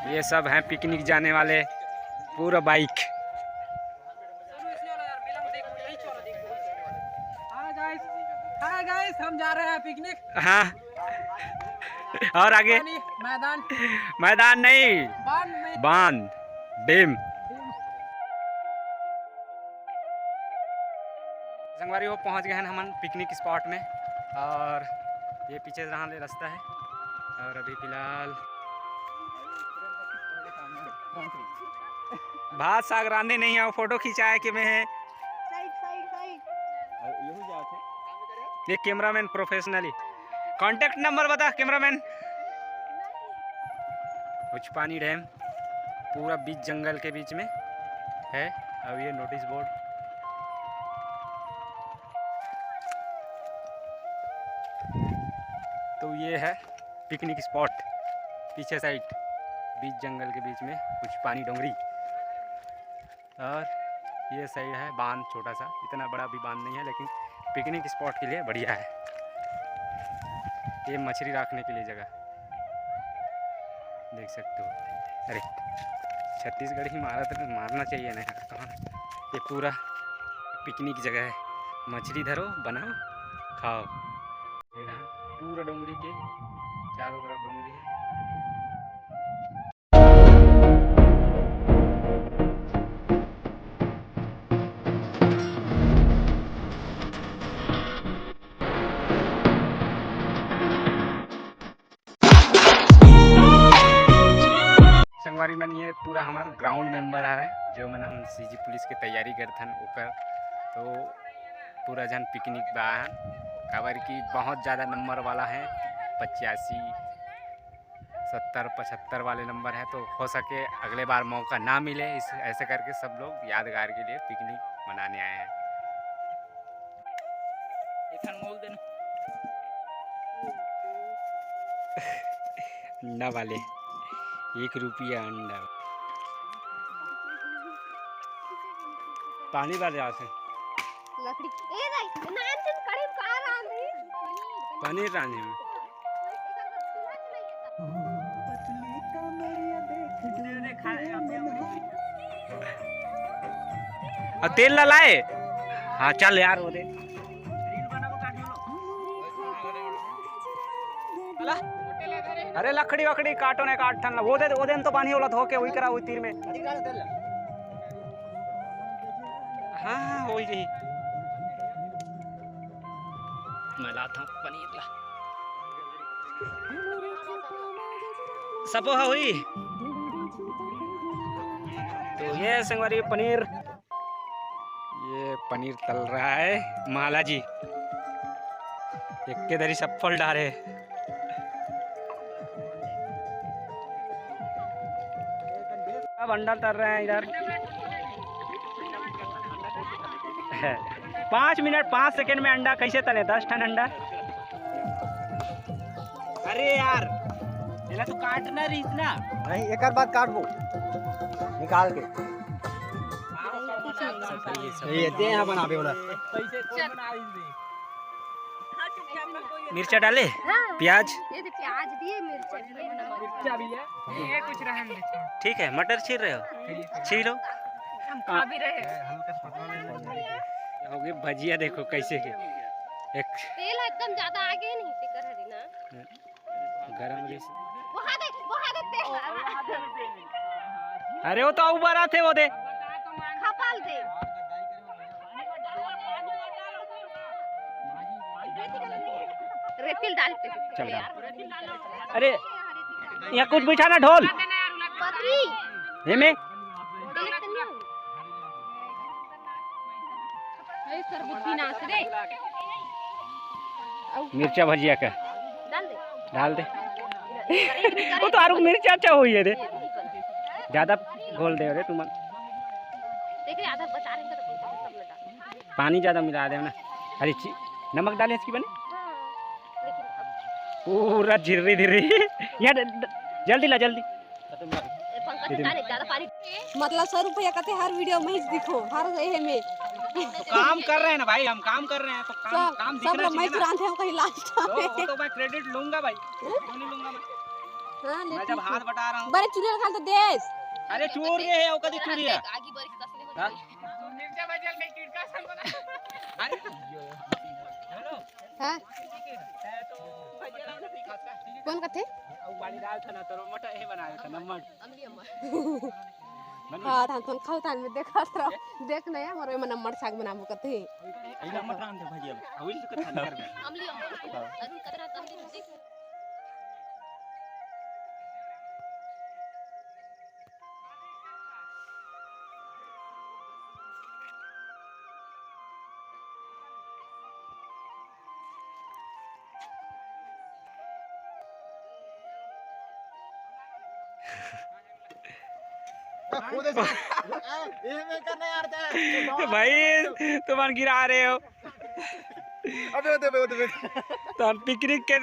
ये सब हैं पिकनिक जाने वाले, पूरा बाइक। हाय गाइस, हम जा रहे हैं पिकनिक। हाँ और आगे मैदान नहीं, बांध डेम। संगवारी वो पहुंच गए हैं हम पिकनिक स्पॉट में, और ये पीछे रहा रास्ता है। और अभी फिलहाल भात साग रांधे नहीं है, फोटो खिंचाया कि मैं ये कैमरामैन प्रोफेशनली। कांटेक्ट नंबर बता कैमरामैन। उचपानी डैम पूरा बीच जंगल के बीच में है। अब ये नोटिस बोर्ड, तो ये है पिकनिक स्पॉट पीछे साइड बीच जंगल के बीच में उचपानी डोंगरी। और ये साइड है बांध, छोटा सा, इतना बड़ा भी बांध नहीं है लेकिन पिकनिक स्पॉट के लिए बढ़िया है। ये मछली रखने के लिए जगह देख सकते हो। अरे छत्तीसगढ़ ही मारना चाहिए ना कहाँ। ये पूरा पिकनिक जगह है, मछली धरो बनाओ खाओ। पूरा डोंगरी के चारों तरफ डोंगरी है। संगवारी मन ये पूरा हमारा ग्राउंड मेंबर है, जो मैंने हम सीजी पुलिस की तैयारी करते हैं ऊपर। तो पूरा जन पिकनिक बा काबर की बहुत ज़्यादा नंबर वाला है, 85, 70, 75 वाले नंबर है। तो हो सके अगले बार मौका ना मिले, इस ऐसे करके सब लोग यादगार के लिए पिकनिक मनाने आए हैं। अंडा वाले 1 रुपया अंडा। पानी बार जा से लकड़ी ए राई नान कड़े का रांधे पनीर रांधे में और तेल ला लाए। हाँ चल यार वो दे। अरे लकड़ी वकड़ी काटो ने काट ठन वो दे तो पानी वाला धो के वही करा हुई तीर में। हाँ हाँ हो गई। मैं लाता पनीर ला सबो हुई। तो ये संगवारी पनीर, ये पनीर तल रहा है माला जी, एक के दरी सफल डारे। अब अंडा तल रहे हैं इधर। 5 मिनट 5 सेकंड में अंडा कैसे तले? 10 टन अंडा। अरे यार ये तो काटना रही ना। नहीं एक बार काट वो निकाल के ये दे यहाँ बनावे वाला। मिर्चा डाले, प्याज, ये प्याज दिए, मिर्चा भी है, ये कुछ रहने दे। ठीक है। मटर छील रहे हो? छीलो। हम खा भी रहे। हो गए भजिया, देखो कैसे के एक तेल एकदम ज्यादा आगे नहीं टिकर हरी ना गरम रही। वहां दे तेल। अरे वो तो ऊपर आते वो दे खपाल दे। रेतिल डाल पे चल डाल। अरे यहाँ कुछ बिछाना ढोल पतरी ये में मिर्चा भजिया का डाल दे। वो तो आरू मिर्चा अच्छा हुई है रे, ज्यादा घोल दे रे तुम। आधा बचा रहे तो पानी ज्यादा मिला दे ना। अरे नमक डाले इसकी बने पूरा झिर्री धिर्री। यहाँ जल्दी ला जल्दी। मतलब 100 रुपया कहते हर वीडियो में दिखो, हर ये में तो काम कर रहे हैं ना भाई, हम काम कर रहे हैं तो काम दिखना चाहिए ना। हम कहीं लास्ट तो मैं क्रेडिट लूंगा भाई, क्यों नहीं लूंगा मैं। हाँ ले मैं जब हाथ बटा रहा हूँ बड़े चूड़े खाल तो देश अरे चूर ये है कदी चूरी है आगे बारिश कसले हो हाँ? जाए मिर्चा बजल नहीं किड़का संग अरे हेलो हां कौन कथे अब वाली दाल था ना तो मटा ये बनाया था नमक अमली अम्मा हां थान तोन खाऊ थान में देखा रहो देख नया मोरे मन नम्बर साग बनाबो कथे ये नमक राम थे भजिया अविल तो कथा कर में अमली अम्मा अरुण कतरा तमली देख भाई तुम गिरा रहे हो अबे तो हम पिकनिक के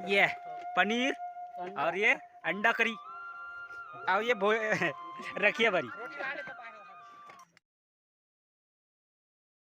ये पनीर और ये अंडा करी और ये रखिए भरी